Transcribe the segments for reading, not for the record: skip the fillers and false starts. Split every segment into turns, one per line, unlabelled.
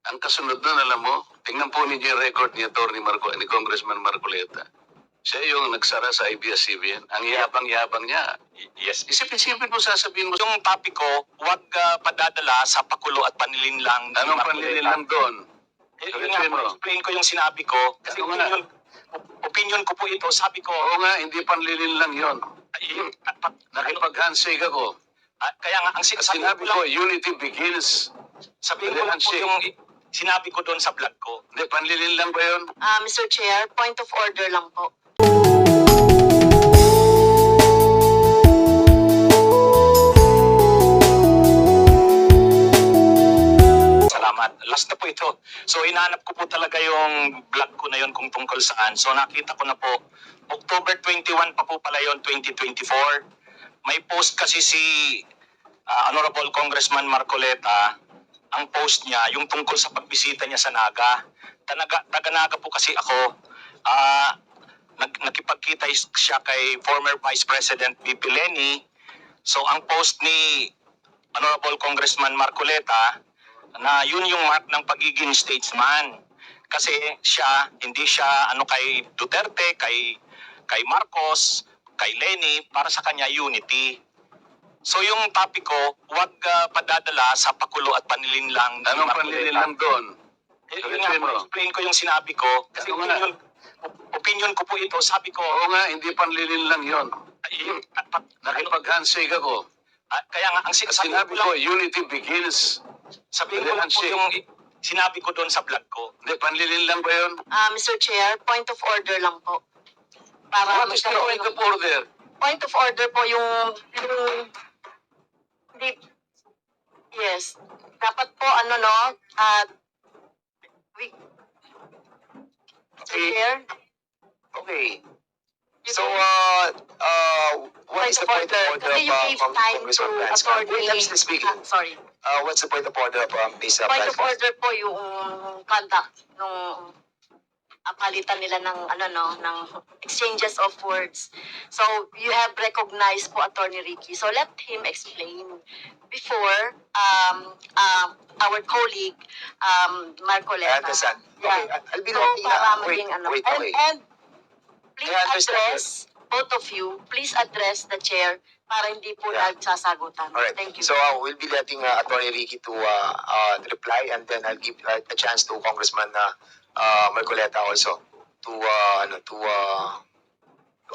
Ang kasunod nun, alam mo, tingnan po ninyo yung record ni ni Congressman Marcoleta. Siya yung nagsara sa ABS-CBN. Ang yabang-yabang niya.
Yes.
Isipin mo, sasabihin mo.
Yung topic ko, huwag padadala sa pakulo at panlilinlang.
Anong panlilinlang doon?
Explain ko yung sinabi ko. Kasi opinion ko po ito, sabi ko.
Oo nga, hindi panlilinlang yon. Nakipag-handshake ako.
Kaya nga, ang
sinabi ko, unity begins.
Sabihin ko lang po yung sinabi ko doon sa vlog ko.
Hindi, panlilinlang ba yun?
Mr. Chair, point of order lang po.
Salamat. Last na po ito. So, hinanap ko po talaga yung vlog ko na yun kung tungkol saan. So, nakita ko na po, October 21 pa po pala yun, 2024. May post kasi si Honorable Congressman Marcoleta. Ang post niya, yung tungkol sa pagbisita niya sa Naga. Taga-Naga po kasi ako. Nakipagkita siya kay former Vice President VP Leni. So, ang post ni Honorable Congressman Marcoleta, na yun yung mark ng pagiging statesman. Kasi hindi siya kay Duterte, kay Marcos, kay Leni, para sa kanya unity. So yung topic ko, huwag padadala sa pakulo at panlilinlang.
Anong panlilinlang doon?
Explain ko yung sinabi ko. Kasi opinion ko po ito, sabi ko.
Oo nga, hindi panlilinlang yon. Nakipag-handshake ako.
Kaya nga, ang
sinabi ko, unity begins.
Sabihin ko lang po yung sinabi ko doon sa vlog ko.
Hindi, panlilinlang ba yun?
Mr. Chair, point of order lang po.
What is the point of order?
Point of order po yes. Dapat po Mr. Chair.
Okay. So, what is the point of order
Kasi you gave
from
time to
Congressman Branscombe?
attorney.
Wait, I'm still speaking.
Sorry.
What's the point of order from Ms.
Point of
Branscombe?
order po yung conduct nung palitan nila ng ng exchanges of words. So you have recognized po Attorney Ricky. So let him explain before our colleague
I
Marcoleta.
understand.
Yeah.
Okay, I'll be
So,
letting
para
wait,
maging
wait, okay.
And please
I understand.
address both of you. Please address the chair para hindi po
Yeah.
nagsasagutan.
All right.
Thank you.
So, we'll be letting Attorney Ricky to reply, and then I'll give a chance to Congressman Marcoleta also to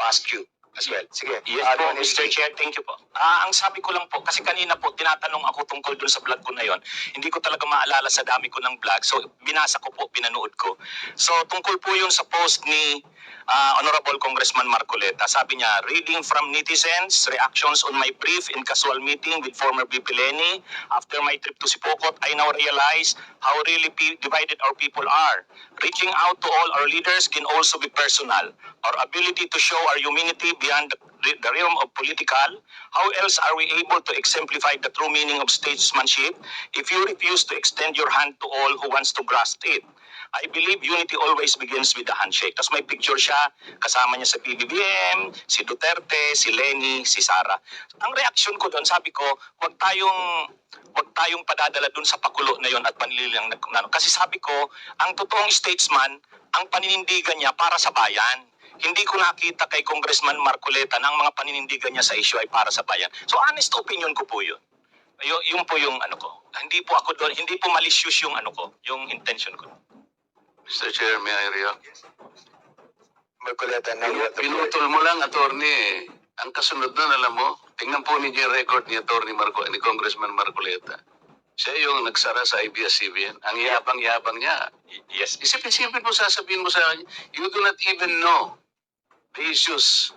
ask you as well. Sige.
Yes po,
Attorney
Mr.
Ricky.
Chair, thank you po. Ang sabi ko lang po, kasi kanina po, tinatanong ako tungkol dun sa vlog ko na yon. Hindi ko talaga maalala sa dami ko ng vlog. So, binasa ko po, pinanood ko. So, tungkol po yun sa post ni Honorable Congressman Marcoleta. Sabi niya, reading from netizens, reactions on my brief and casual meeting with former VP Leni. After my trip to Sipokot, I now realize how really divided our people are. Reaching out to all our leaders can also be personal. Our ability to show our humanity beyond the realm of political. How else are we able to exemplify the true meaning of statesmanship if you refuse to extend your hand to all who wants to grasp it? I believe unity always begins with the handshake. Tapos may picture siya, kasama niya sa PBBM, si Duterte, si Leni, si Sara. Ang reaksyon ko doon, sabi ko, wag tayong padadala doon sa pakulo na yon at panlilang. Kasi sabi ko, ang totoong statesman, ang paninindigan niya para sa bayan. Hindi ko nakita kay Congressman Marcoleta na ang mga paninindigan niya sa issue ay para sa bayan. So honest opinion ko po yun. Yung po yung ko. Hindi po ako doon, hindi po malicious yung yung intention ko.
Mr. Chair, may I react?
Marcoleta, now you have the floor.
Pinutol mo lang, attorney. Ang kasunod nun, alam mo, tingnan po ninyo yung record ni ni Congressman Marcoleta. Siya yung nagsara sa ABS-CBN. Ang yabang-yabang niya.
Yes.
Isipin mo, sasabihin mo sa akin, you do not even know the issues.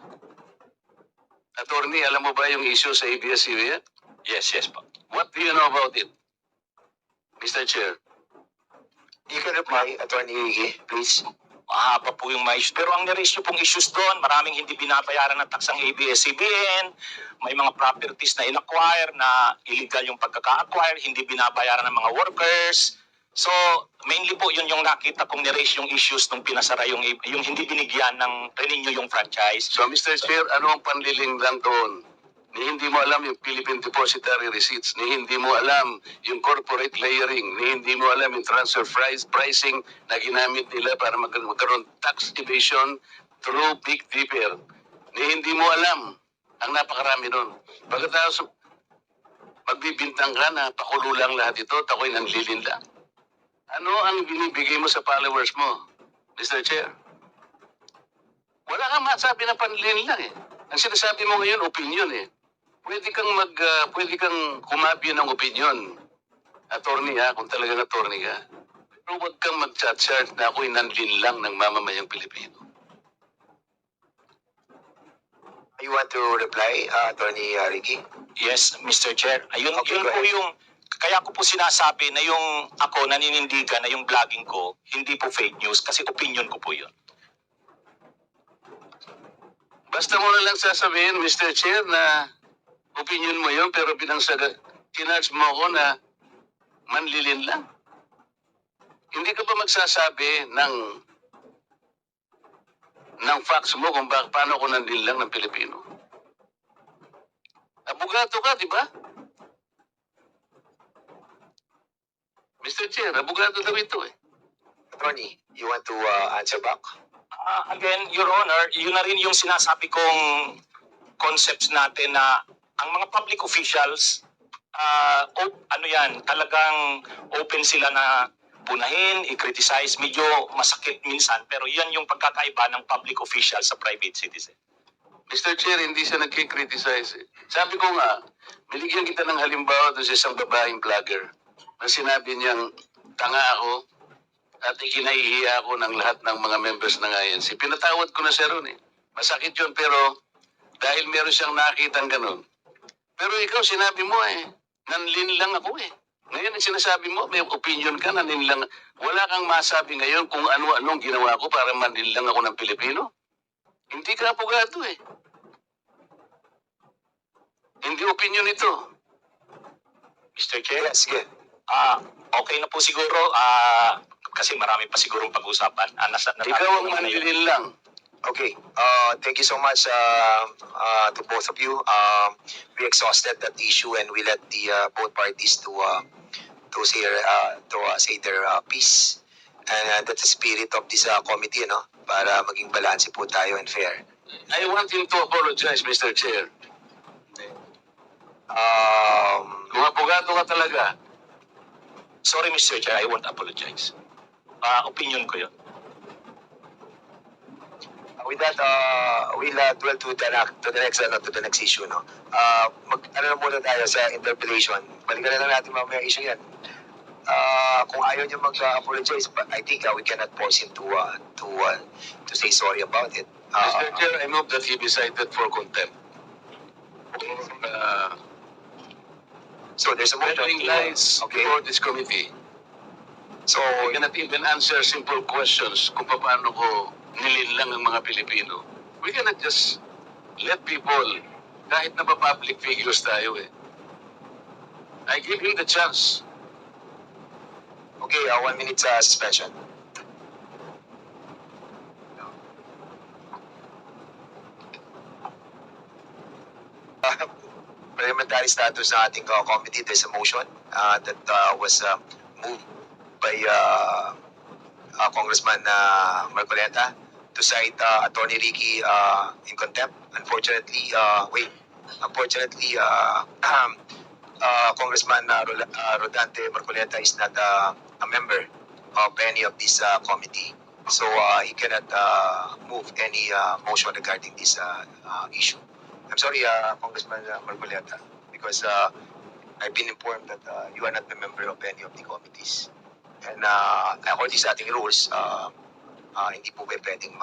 Attorney, alam mo ba yung issue sa ABS-CBN?
Yes po.
What do you know about it? Mr. Chair.
You can reply, Attorney Ricky, please.
Mahaba po yung mga issues. Pero ang niraise nyo pong issues doon, maraming hindi binabayaran ng taksang ABS-CBN, may mga properties na in-acquire na illegal yung pagkaka-acquire, hindi binabayaran ng mga workers. So, mainly po yun yung nakita kong niraise yung issues nung pinasara yung hindi binigyan ng renew yung franchise.
So, Mr. Chair, ano ang panliling lang doon? ni hindi mo alam yung Philippine Depository Receipts, ni hindi mo alam yung corporate layering, ni hindi mo alam yung transfer pricing na ginamit nila para magkaroon tax evasion through Big Dipper, ni hindi mo alam ang napakarami nun. Pagkatapos, magbibintang ka na pakulo lang lahat ito, ako'y nanlilin lang. Ano ang binibigay mo sa followers mo, Mr. Chair? Wala kang masabi na panlilin lang eh. Ang sinasabi mo ngayon, opinion eh. Pwede kang kumabi ng opinion. Attorney ha, kung talagang attorney ka. Pero huwag kang mag-chat-chat na ako'y nanlinlang ng mamamayang Pilipino.
You want to reply, Attorney Ricky?
Yes, Mr. Chair. Ayun,
Okay,
yun
go
po
ahead.
yung, kaya ko po sinasabi na yung ako naninindigan na yung vlogging ko, hindi po fake news kasi opinion ko po yun.
Basta mo na lang sasabihin, Mr. Chair, na opinion mo yun, pero kinarge mo ako na manlilin lang. Hindi ka ba magsasabi ng facts mo kung paano ko nanlilin lang ng Pilipino? Abogado ka, di ba? Mr. Chair, abogado daw ito eh.
Attorney, you want to answer back?
Again, Your Honor, yun na rin yung sinasabi kong concepts natin na ang mga public officials, talagang open sila na punahin, i-criticize, medyo masakit minsan, pero yan yung pagkakaiba ng public official sa private citizen.
Mr. Chair, hindi siya nagkikriticize eh. Sabi ko nga, binigyan kita ng halimbawa doon sa isang babaeng vlogger na sinabi niyang tanga ako at ikinahihiya ako ng lahat ng mga members ng INC. Pinatawad ko na siya ron eh. Masakit yun pero dahil meron siyang nakitang ganun. Pero ikaw sinabi mo eh, nanlin lang ako eh. Ngayon ang sinasabi mo, may opinion ka, nanlin lang. Wala kang masabi ngayon kung ano-anong ginawa ko para manlin lang ako ng Pilipino. Hindi ka abogado eh. Hindi opinion ito.
Mr. Chair?
Yes, sige.
Okay na po siguro, kasi marami pa sigurong pag-usapan.
Ikaw ang manlilin lang.
Okay. Thank you so much to both of you. We exhausted that issue and we let the both parties to say their piece. And that's the spirit of this committee, no? Para maging balanse po tayo and fair.
I want him to apologize, Mr. Chair. Kung abogado ka talaga,
Sorry, Mr. Chair, I won't apologize. Opinion ko yun.
With that, we'll dwell to the next issue, no? Ano na muna tayo sa interpellation. Balikan na lang natin mamaya issue yan. Kung ayaw niya mag-apologize, but I think we cannot force him to say sorry about it.
Mr. Chair, I move that he be cited for contempt.
So there's a motion.
Meddling lies
Okay.
before this committee.
So,
I cannot even answer simple questions kung paano ko nilinlang ang mga Pilipino. We cannot just let people, kahit na public figures tayo eh. I give him the chance.
okay, 1 minute suspension. Parliamentary status ng ating committee, there's a motion that was moved by Congressman Marcoleta to cite Attorney Ricky in contempt. Unfortunately, Congressman Rodante Marcoleta is not a member of any of this committee. So he cannot move any motion regarding this issue. I'm sorry, Congressman Marcoleta, because I've been informed that you are not a member of any of the committees. And according sa ating rules, hindi po ba pwedeng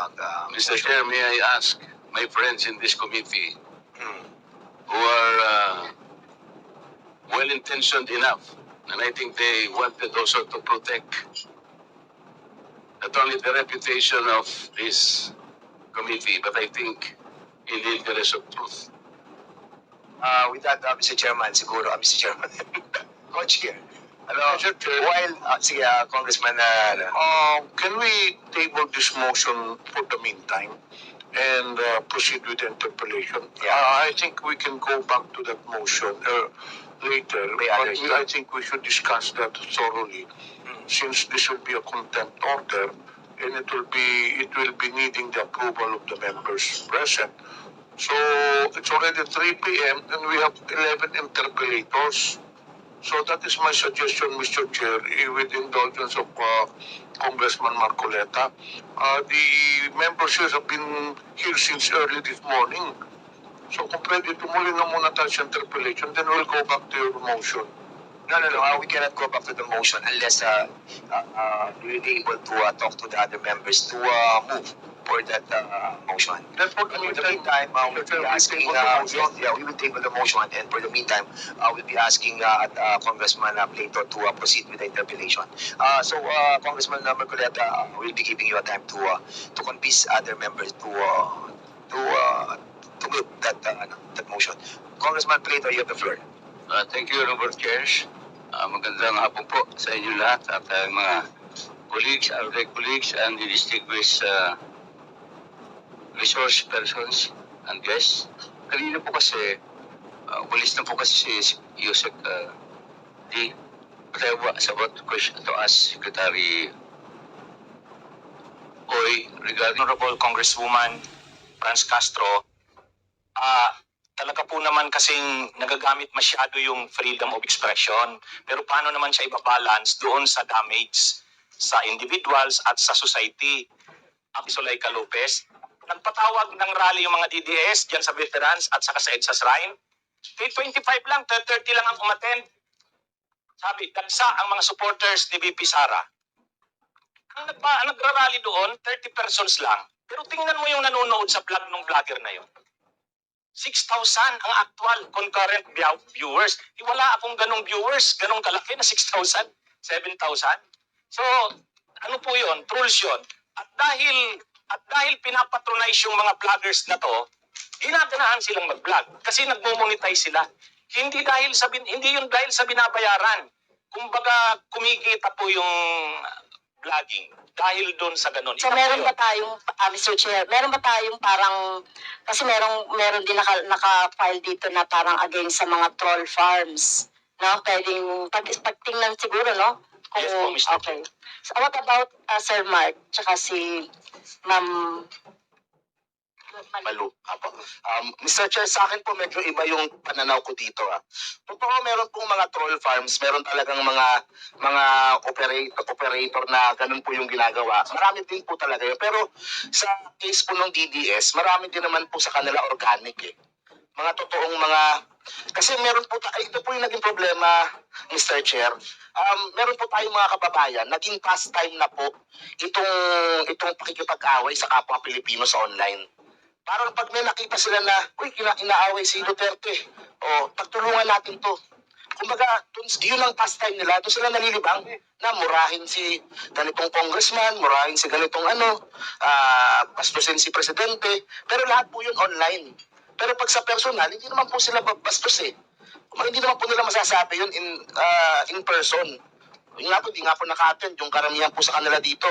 Mr. Chair, may I ask my friends in this committee
Hmm.
who are well-intentioned enough, and I think they wanted also to protect not only the reputation of this committee, but I think in the interest of truth.
With that, Mr. Chairman, siguro, Mr. Chairman, Co-Chair. Hello,
Mr. Chair.
while, sige, Congressman,
Can we table this motion for the meantime? and proceed with the interpellation.
Yeah.
I think we can go back to that motion later,
May
but
others.
I think we should discuss that thoroughly, since this will be a contempt order, and it will be needing the approval of the members present. So it's already 3 p.m. and we have 11 interpellators. So that is my suggestion, Mr. Chair, with indulgence of Congressman Marcoleta. The members here have been here since early this morning. So kung pwede, tumuloy na muna tayo sa interpellation, then we'll go back to your motion.
No. We cannot go back to the motion unless we'll be able to talk to the other members to move for that motion.
Then for the
For the
meantime,
meantime, we'll be asking, we will table the motion, and for the meantime, we'll be asking Congressman Plato to proceed with the interpellation. So, Congressman Marcoleta, we'll be giving you a time to convince other members to move that motion. Congressman Plato, you have the floor.
Thank you, Robert Chairs. Magandang hapon po sa inyo lahat at mga colleagues, our colleagues, and the distinguished resource persons and guests. Kanina po kasi, umalis na po kasi si Yusek D. But I was about to ask Secretary Oy regarding
Honorable Congresswoman Franz Castro, talaga po naman kasing nagagamit masyado yung freedom of expression. Pero paano naman siya ibabalance doon sa damage sa individuals at sa society? Zolayca Lopez, nagpatawag ng rally yung mga DDS dyan sa veterans at saka sa EDSA Shrine. 25 lang, 30 lang ang umattend. Sabi, dagsa ang mga supporters ni VP Sara. Ang nagrarally doon, 30 persons lang. Pero tingnan mo yung nanonood sa vlog ng vlogger na yun. 6,000 ang actual concurrent viewers. Wala akong ganong viewers, ganong kalaki na 6,000, 7,000. So, ano po yun? Trolls yun. At dahil pinapatronize yung mga vloggers na to, ginaganahan silang mag-vlog kasi nagmo-monetize sila. Hindi yun dahil sa binabayaran. Kumbaga, kumikita po yung vlogging dahil doon sa ganun.
So meron ba tayong, Mr. Chair, meron ba tayong parang, kasi meron din naka-file dito na parang against sa mga troll farms, no? Pwedeng, pagtingnan siguro, no? Kung,
Yes po, Mr.
okay. So what about Sir Mark, tsaka si Ma'am
Malu. Apo. Mr. Chair, sa akin po medyo iba yung pananaw ko dito. Totoo, meron pong mga troll farms, meron talagang mga operator na ganun po yung ginagawa. Marami din po talaga yun. Pero sa case po ng DDS, marami din naman po sa kanila organic eh. Mga totoong kasi meron po ito po yung naging problema, Mr. Chair. Meron po tayong mga kababayan, naging pastime na po itong pakikipag-away sa kapwa Pilipino sa online. Parang pag may nakita sila na, inaaway si Duterte, pagtulungan natin to. Kumbaga, yun ang pastime nila. Doon sila nalilibang na murahin si ganitong congressman, murahin si ganitong bastusin si presidente. Pero lahat po yun online. Pero pag sa personal, hindi naman po sila bastos eh. Hindi naman po nila masasabi yun in person. Yun nga po, di nga po naka-attend yung karamihan po sa kanila dito.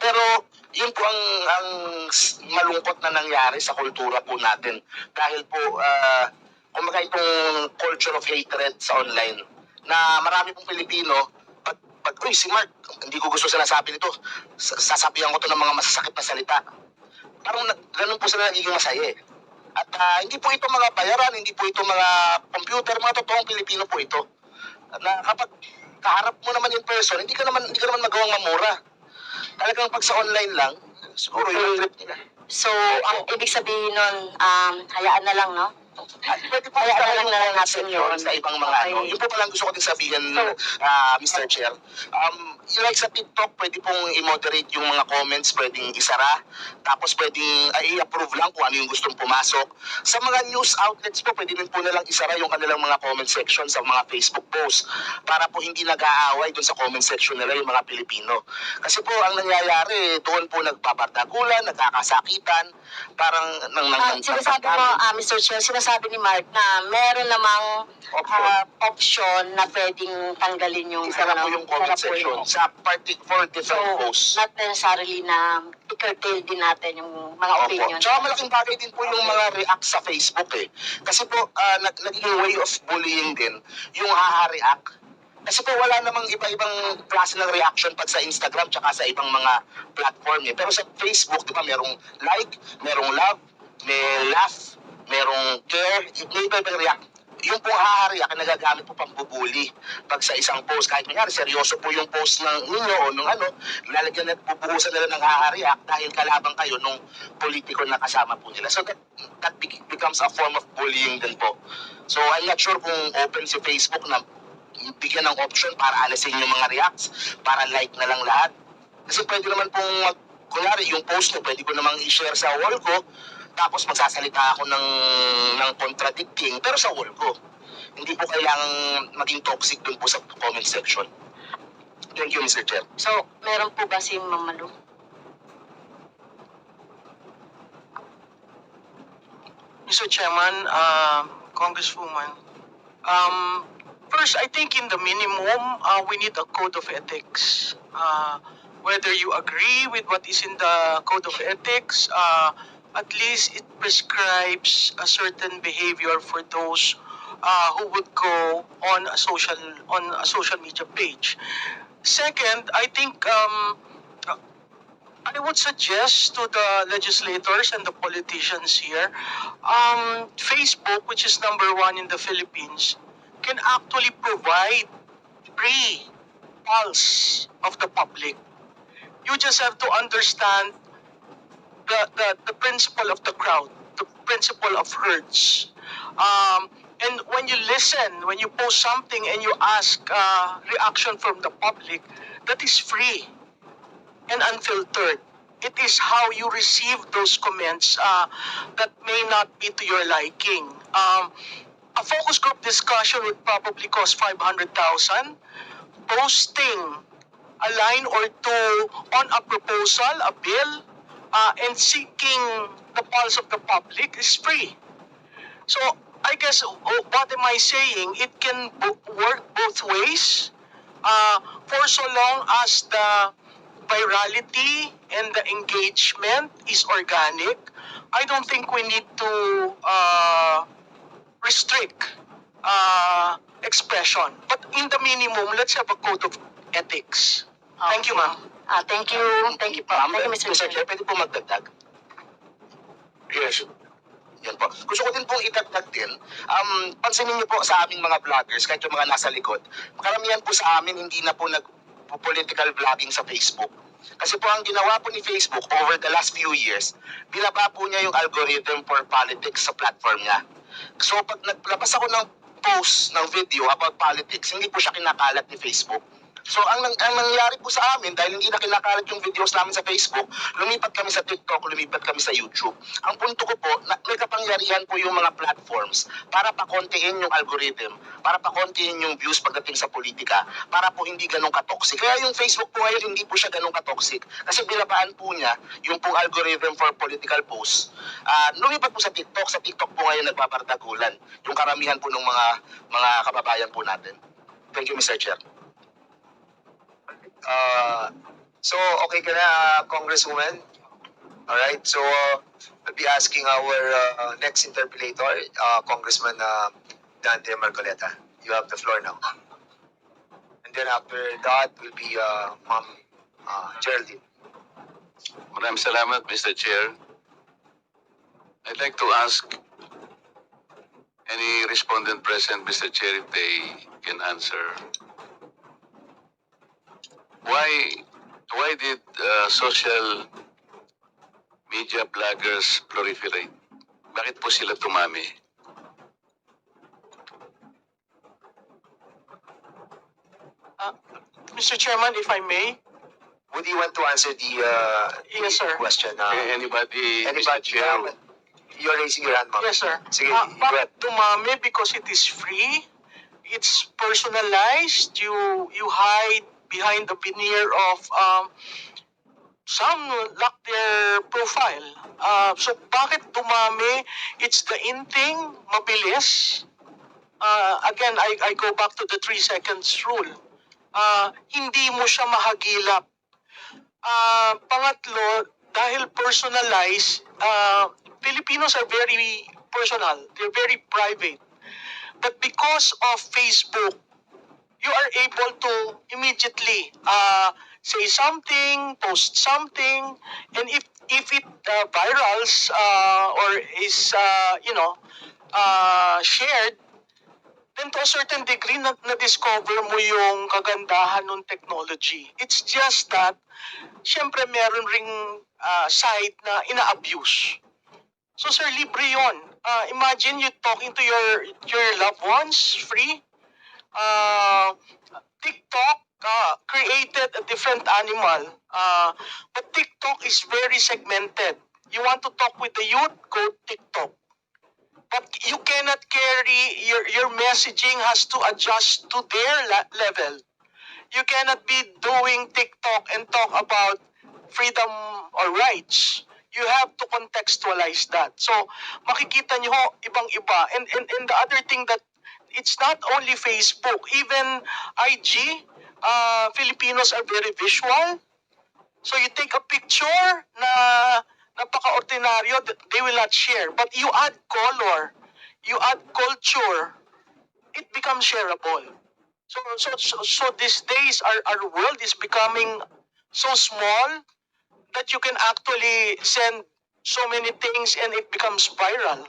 Pero yun po ang malungkot na nangyari sa kultura po natin. Dahil po, kumbaga itong culture of hatred sa online, na marami pong Pilipino, uy, si Mark, hindi ko gusto sinasabi nito, sasabihan ko to ng mga masasakit na salita. Parang ganun po sila nagiging masaya eh. At hindi po ito mga bayaran, hindi po ito mga computer, mga totoong Pilipino po ito. Na kapag kaharap mo naman in person, hindi ka naman magawang mamura. Talagang pag sa online lang, siguro yung trip nila.
So, ang ibig sabihin nun, hayaan na lang, no?
At pwede po
Hayaan na lang natin yun.
sa ibang mga
Okay.
Yun po palang gusto ko din sabihin, Mr. Chair. Like sa TikTok, pwede pong i-moderate yung mga comments, pwedeng isara. Tapos pwedeng i-approve lang kung ano yung gustong pumasok. Sa mga news outlets po, pwede rin po nilang isara yung kanilang mga comment section sa mga Facebook posts para po hindi nag-aaway dun sa comment section nila yung mga Pilipino. Kasi po, ang nangyayari, doon po nagpapardagulan, nagkakasakitan, parang
Sinasabi mo, Mr. Chair, sinasabi sinasabi ni Mark na meron namang
Option.
option na pwedeng tanggalin yung
Isa na po yung comment
isa na po
section
yung-
sa for different
So,
posts.
not necessarily na i-curtail din natin yung mga
Opo.
opinion.
Tsaka malaking bagay din po yung mga react sa Facebook eh. Kasi po, naging way of bullying din yung haha-react. Kasi po wala namang iba-ibang klase ng reaction pag sa Instagram tsaka sa ibang mga platform eh. Pero sa Facebook, di ba, merong like, merong love, may laugh, merong care, may iba-ibang react. Yung po haha-react, nagagamit po pang bubuli pag sa isang post. Kahit nangyari, seryoso po yung post ng ninyo o nung ano, lalagyan at bubuhusan nila ng haha-react dahil kalabang kayo nung politiko na kasama po nila. So that becomes a form of bullying din po. So I'm not sure kung open si Facebook na bigyan ng option para alisin yung mga reacts, para like na lang lahat. Kasi pwede naman pong, kunyari, yung post nyo, pwede ko namang i-share sa wall ko, tapos magsasalita ako ng contradicting, pero sa wall ko. Hindi po kailangang maging toxic dun po sa comment section. Thank you, Mr. Chair.
So, meron po ba si Ma'am Malu?
Mr. Chairman, Congresswoman, first, I think in the minimum, we need a code of ethics. Whether you agree with what is in the code of ethics, at least it prescribes a certain behavior for those who would go on a social media page. Second, I think I would suggest to the legislators and the politicians here, Facebook, which is number one in the Philippines, can actually provide free pulse of the public. You just have to understand the principle of the crowd, the principle of herds. And when you listen, when you post something and you ask reaction from the public, that is free and unfiltered. It is how you receive those comments that may not be to your liking. A focus group discussion would probably cost 500,000. Posting a line or two on a proposal, a bill, and seeking the pulse of the public is free. So I guess what am I saying? It can work both ways. For so long as the virality and the engagement is organic, I don't think we need to restrict expression. But in the minimum, let's have a code of ethics. Thank you, ma'am.
Thank you. Thank you po.
Ma'am,
Thank you, Mr.
Mr.
Chair.
Chair, pwede po magdagdag?
Yes.
Yan po. Gusto ko din pong idagdag din, pansinin niyo po sa aming mga vloggers, kahit yung mga nasa likod, karamihan po sa amin hindi na po nag-political vlogging sa Facebook. Kasi po ang ginawa po ni Facebook over the last few years, binaba po niya yung algorithm for politics sa platform niya. So pag naglabas ako ng post ng video about politics, hindi po siya kinakalat ni Facebook. So ang nangyari po sa amin, dahil hindi na kinakalat yung videos namin sa Facebook, lumipat kami sa TikTok, lumipat kami sa YouTube. Ang punto ko po, may kapangyarihan po yung mga platforms para pakontiin yung algorithm, para pakontiin yung views pagdating sa politika, para po hindi ganun katoxic. Kaya yung Facebook po ngayon, hindi po siya ganun katoxic. Kasi binabaan po niya yung pong algorithm for political posts. Lumipat po sa TikTok. Sa TikTok po ngayon nagbabardagulan yung karamihan po ng mga kababayan po natin. Thank you, Mr. Chair.
So, okay ka na, Congresswoman? Alright, so I'll be asking our next interpellator, Congressman Dante Marcoleta. You have the floor now. And then after that will be Ma'am Geraldine.
Maraming salamat, Mr. Chair. I'd like to ask any respondent present, Mr. Chair, if they can answer. Why did social media bloggers proliferate? Bakit po sila tumami?
Mr. Chairman, if I may.
Would you want to answer the
Yes, sir.
question?
Anybody, Mr.
Anybody?
Chair?
You're raising your hand, ma'am.
Yes, sir.
Sige, go ahead.
Bakit dumami? Because it is free. It's personalized. You hide behind the veneer of some lock their profile. So bakit dumami? It's the in thing, mabilis. Again, I go back to the 3 seconds rule. Hindi mo siya mahagilap. Pangatlo, dahil personalized, Filipinos are very personal. They're very private. But because of Facebook, you are able to immediately say something, post something, and if it virals or is shared, then to a certain degree na-discover mo yung kagandahan ng technology. It's just that syempre meron ring side na ina-abuse. So sir, libre yun. Imagine you talking to your loved ones free. TikTok created a different animal. But TikTok is very segmented. You want to talk with the youth, go TikTok. But you cannot carry, your messaging has to adjust to their level. You cannot be doing TikTok and talk about freedom or rights. You have to contextualize that. So, makikita nyo ibang-iba. And the other thing that it's not only Facebook, even IG, Filipinos are very visual. So you take a picture na napaka-ordinaryo, they will not share. But you add color, you add culture, it becomes shareable. So these days, our world is becoming so small that you can actually send so many things and it becomes viral.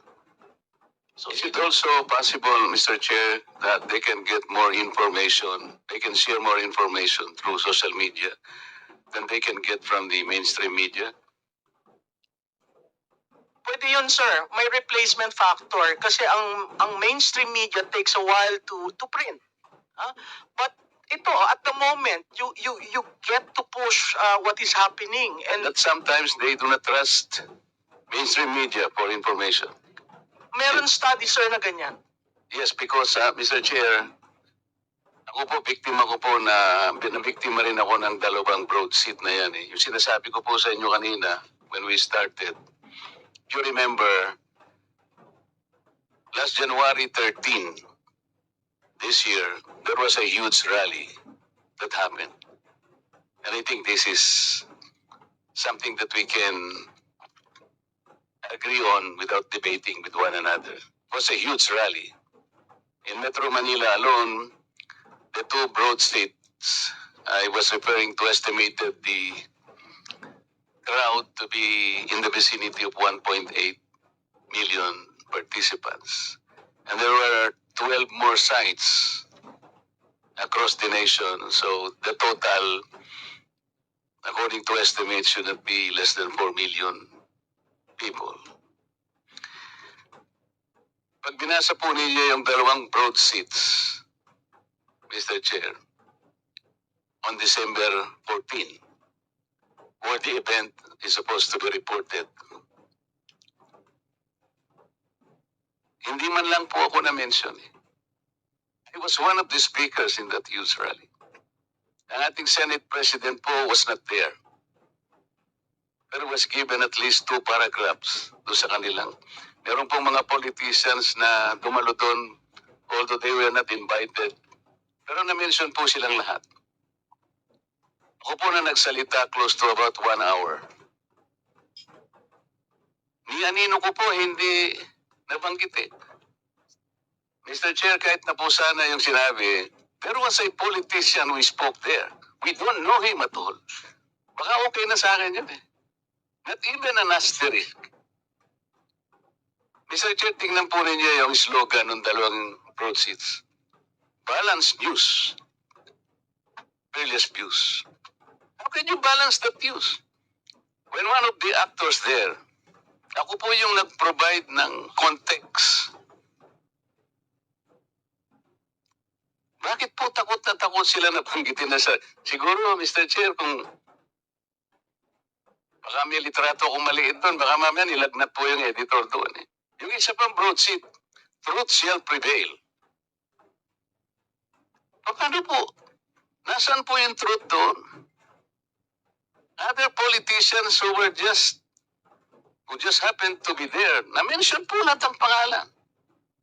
So
Is it also possible, Mr. Chair, that they can get more information, they can share more information through social media than they can get from the mainstream media?
pwede yun, sir. May replacement factor kasi ang mainstream media takes a while to print. But ito, at the moment, you get to push what is happening. And
That sometimes they do not trust mainstream media for information.
meron study, sir, na ganyan.
Yes, because Mr. Chair, ako po, biktima ko po na binabiktima rin ako ng dalawang broad seat na yan. Yung sinasabi ko po sa inyo kanina when we started, you remember, last January 13, this year, there was a huge rally that happened. And I think this is something that we can agree on without debating with one another. It was a huge rally. In Metro Manila alone, the two broad states I was referring to estimated the crowd to be in the vicinity of 1.8 million participants. And there were 12 more sites across the nation. So the total, according to estimates, should not be less than 4 million people. Pag binasa po ninyo yung dalawang broad seats, Mr. Chair, on December 14, where the event is supposed to be reported, hindi man lang po ako na-mention. I was one of the speakers in that youth rally. Ang ating Senate President po was not there. Pero was given at least 2 paragraphs doon sa kanilang. Meron pong mga politicians na dumalo doon, although they were not invited. Pero na-mention po silang lahat. Ako po na nagsalita close to about 1 hour. Ni anino ko po hindi nabanggit eh. Mr. Chair, kahit na po sana yung sinabi, there was a politician who spoke there. We don't know him at all. Baka okay na sa akin yun eh. Not even an asterisk. Mr. Chair, tingnan po ninyo yung slogan ng dalawang broad seats. Balanced news. Fearless views. How can you balance that views? When one of the actors there, ako po yung nag-provide ng context. Bakit po takot na takot sila na banggitin na sa... Siguro, Mr. Chair, kung baka may litrato kung maliit doon, baka mamaya nilagnat po yung editor doon eh. Yung isa pang broad seat, truth shall prevail. Paano po? Nasaan po yung truth doon? Other politicians who just happened to be there, na-mention po lahat ang pangalan,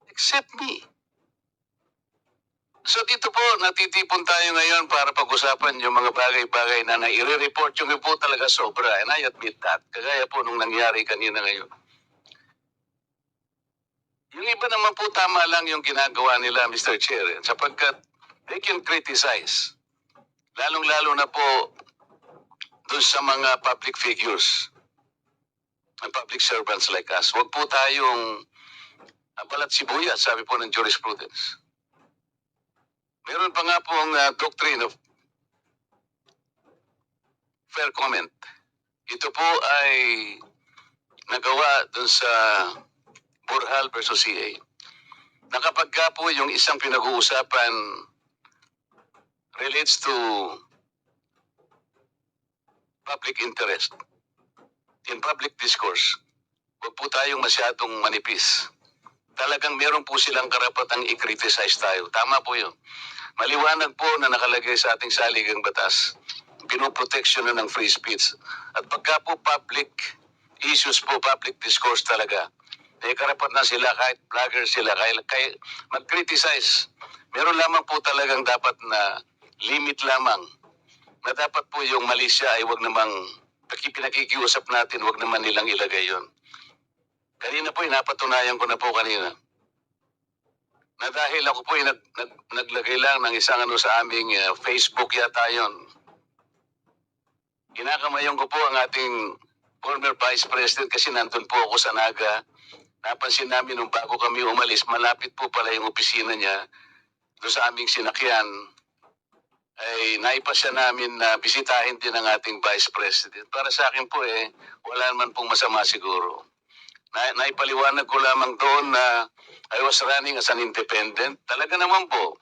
except me. So dito po, natitipon tayo ngayon para pag-usapan yung mga bagay-bagay na nai-report yung po talaga sobra. And I admit that. Kagaya po nung nangyari kanina ngayon. Yung iba naman po tama lang yung ginagawa nila, Mr. Chair, sapagkat they can criticize. Lalong-lalo na po doon sa mga public figures and public servants like us. Huwag po tayong balat sibuyas, sabi po ng jurisprudence. Meron pa nga pong doctrine of fair comment. Ito po ay nagawa dun sa Burhal versus CA. Na kapag ka po yung isang pinag-uusapan relates to public interest in public discourse, huwag po tayong masyadong manipis. Talagang meron po silang karapatang i-criticize tayo. Tama po yun. Maliwanag po na nakalagay sa ating saligang batas, pinoproteksyon na ng free speech. At pagka po public issues po, public discourse talaga, may karapat na sila kahit vlogger sila, kaya mag-criticize. Meron lamang po talagang dapat na limit lamang, na dapat po yung mali siya ay wag namang, pinakikiusap natin, wag naman nilang ilagay yon. Kanina po, napatunayan ko na po kanina, na dahil ako po ay naglagay lang ng isang sa aming Facebook yata yun. Kinakamayon ko po ang ating former Vice President kasi nandun po ako sa Naga. Napansin namin nung bago kami umalis, malapit po pala yung opisina niya doon sa aming sinakyan. Ay naipasya namin na bisitahin din ang ating Vice President. Para sa akin po wala naman pong masama siguro. Naipaliwanag ko lamang doon na I was running as an independent. Talaga naman po.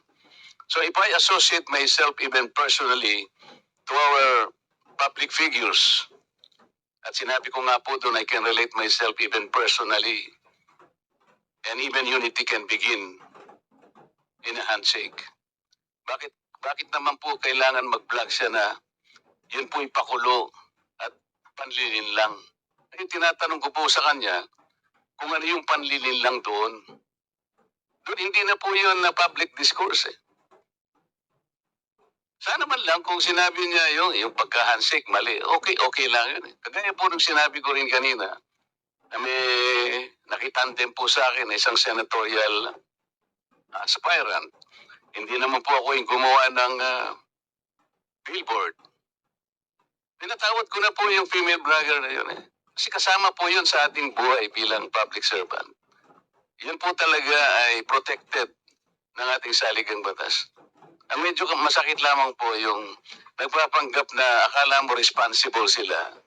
So if I associate myself even personally to our public figures, at sinabi ko nga po doon, I can relate myself even personally, and even unity can begin in a handshake. Bakit naman po kailangan mag-vlog siya na yun po'y pakulo at panlilin lang? Ay, tinatanong ko po sa kanya, kung ano yung panlilin lang doon. Doon hindi na po yun na public discourse Sana man lang kung sinabi niya yung pagka-handshake, mali. Okay lang yun Kagaya po nung sinabi ko rin kanina, na may nakitandem po sa akin isang senatorial aspirant. Hindi naman po ako yung gumawa ng billboard. Pinatawad ko na po yung female blogger na yun Kasi kasama po yun sa ating buhay bilang public servant. Yun po talaga ay protected ng ating saligang batas. Ang medyo masakit lamang po yung nagpapanggap na akala mo responsible sila.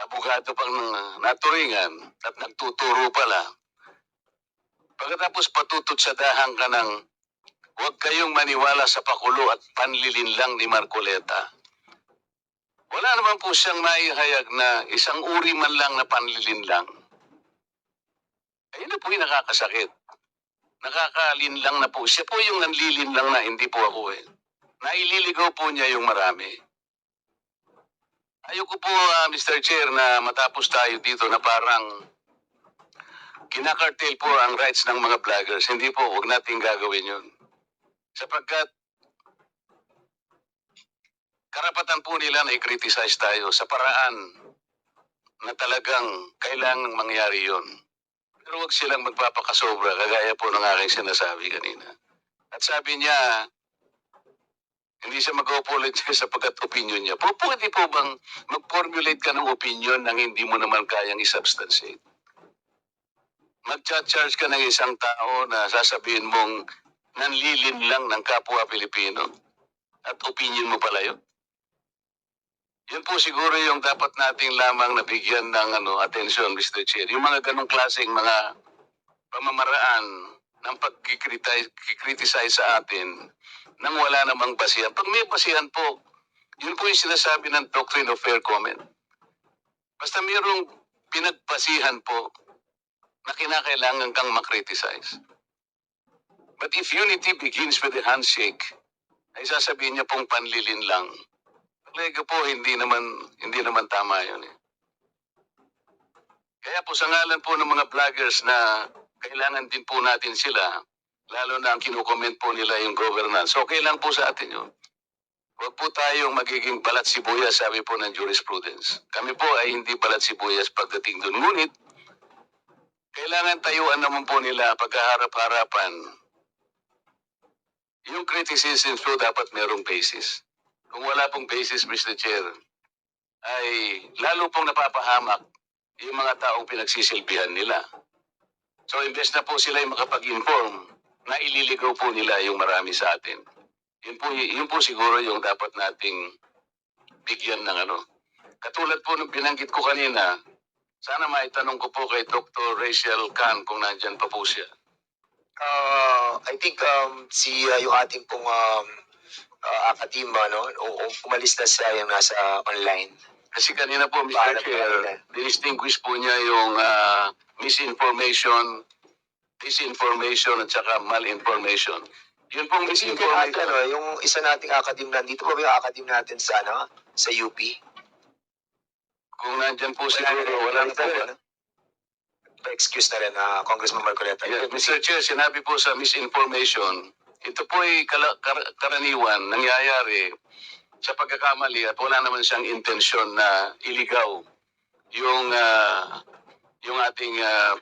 Abogado pang naturingan at nagtuturo pala. Pagkatapos patutod sa dahan ka ng huwag kayong maniwala sa pakulo at panlilin lang ni Marcoleta. Wala naman po siyang maihayag na isang uri man lang na panlilin lang. Ayun na po yung nakakasakit. Nakakalin lang na po. Siya po yung nanlilin lang na hindi po ako Naililigaw po niya yung marami. Ayoko po, Mr. Chair, na matapos tayo dito na parang kinakartel po ang rights ng mga vloggers. Hindi po, huwag natin gagawin yun. Sapagkat karapatan po nila na i-criticize tayo sa paraan na talagang kailangang mangyari yun. Pero huwag silang magpapakasobra, kagaya po ng aking sinasabi kanina. At sabi niya, hindi siya mag-apologize sapagkat opinion niya. Pwede po bang mag-formulate ka ng opinion nang hindi mo naman kayang isubstantiate? Mag-charge ka ng isang tao na sasabihin mong nanlilin lang ng kapwa Pilipino at opinion mo pala yun? Yun po siguro yung dapat nating lamang nabigyan ng attention, Mr. Chair. Yung mga ganong klaseng mga pamamaraan ng pag-criticize sa atin nang wala namang basihan. Pag may basihan po, yun po yung sinasabi ng doctrine of fair comment. Basta mayroong pinagbasihan po na kinakailangan kang makriticize. But if unity begins with a handshake, ay sasabihin niya pong panlilin lang. Kolega po, hindi naman tama yun eh. Kaya po sa ngalan po ng mga vloggers na kailangan din po natin sila, lalo na ang kinukomment po nila yung governance. Okay lang po sa atin yun. Huwag po tayong magiging balat sibuyas, sabi po ng jurisprudence. Kami po ay hindi balat sibuyas pagdating doon. Ngunit, kailangan tayuan naman po nila pagkaharap-harapan. Yung criticism po dapat merong basis. Kung wala pong basis, Mr. Chair, ay lalo pong napapahamak yung mga taong pinagsisilbihan nila. So, imbes na po sila yung makapag-inform, na ililigaw po nila yung marami sa atin. Yun po siguro yung dapat nating bigyan ng ano. Katulad po nung binanggit ko kanina, sana maitanong ko po kay Dr. Rachel Khan kung nandyan pa po siya.
I think yung ating pong akadema, no, umalis na siya yung nasa online.
Kasi kanina po, Mr.
Paalam
Chair,
kanina.
dinistinguish po niya yung misinformation, disinformation, at saka malinformation. Yun pong
Kasi yung
misinformation.
yung isa nating academe nandito pa ba yung academe natin sa sa UP?
Kung nandyan po siguro, wala na po.
Pa-excuse na rin, Congressman Marcoleta.
Yes, Mr. Chair, sinabi po sa misinformation, ito po ay karaniwan, nangyayari sa pagkakamali at wala naman siyang intensyon na iligaw yung ating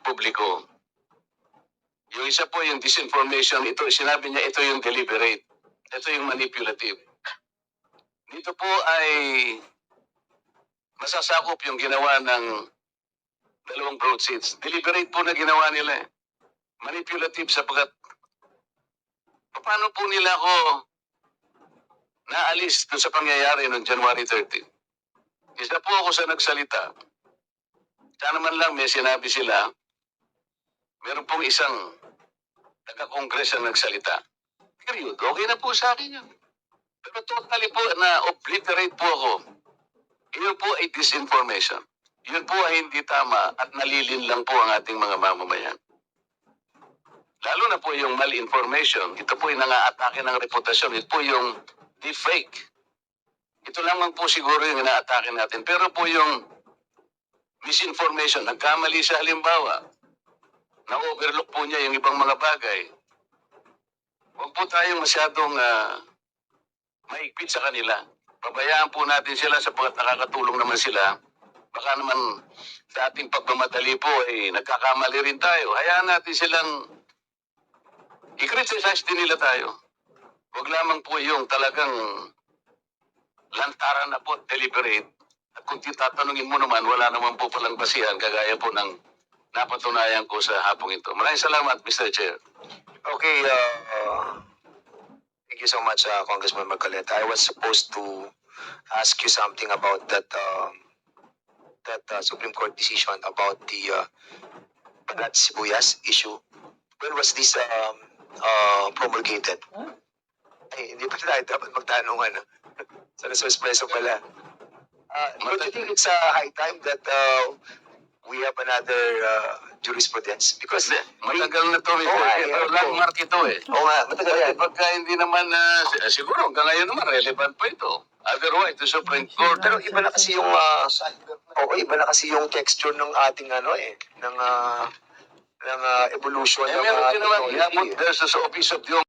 publiko. Yung isa po yung disinformation, ito sinabi niya ito yung deliberate. Ito yung manipulative. Dito po ay masasakop yung ginawa ng dalawang broadsheets. Deliberate po na ginawa nila eh. Manipulative sapagkat paano po nila ako naalis doon sa pangyayari noong January 30? Isa po ako sa nagsalita. Sana man lang may sinabi sila, meron pong isang taga-kongres ang nagsalita. Period. Okay na po sa akin yun. Pero totally po na obliterate po ako. Yun po ay disinformation. Yun po ay hindi tama at nalilin lang po ang ating mga mamamayan. Lalo na po yung malinformation. Ito po yung nangaatake ng reputasyon. Ito po yung deepfake. Ito lamang po siguro yung inaatake natin. Pero po yung misinformation, nagkamali sa halimbawa, na-overlook po niya yung ibang mga bagay. Huwag po tayong masyadong maigpit sa kanila. Pabayaan po natin sila sapagkat nakakatulong naman sila. Baka naman sa ating pagmamadali po, nagkakamali rin tayo. Hayaan natin silang i-criticize din nila tayo. Huwag lamang po yung talagang lantaran na po, deliberate. At kung titatanungin mo naman, wala naman po palang basihan, kagaya po ng napatunayan ko sa hapong ito. Maraming salamat, Mr. Chair.
Okay, thank you so much, Congressman Marcoleta. I was supposed to ask you something about that Supreme Court decision about the Balat Sibuyas issue. When was this promulgated? Ay, hindi pa tayo dapat magtanungan. Sana suspenso pala. Don't you think it's high time that we have another jurisprudence? Because
Matagal na to, Mr.
Oo,
Chair. Pero landmark ito eh.
Oo nga, matagal yan.
Pagka hindi naman, siguro hanggang ngayon naman, relevant pa ito. Otherwise, the Supreme Court.
Pero iba na kasi yung iba na kasi yung texture ng ating ng evolution ng
Meron din naman,
technology.
versus Office of the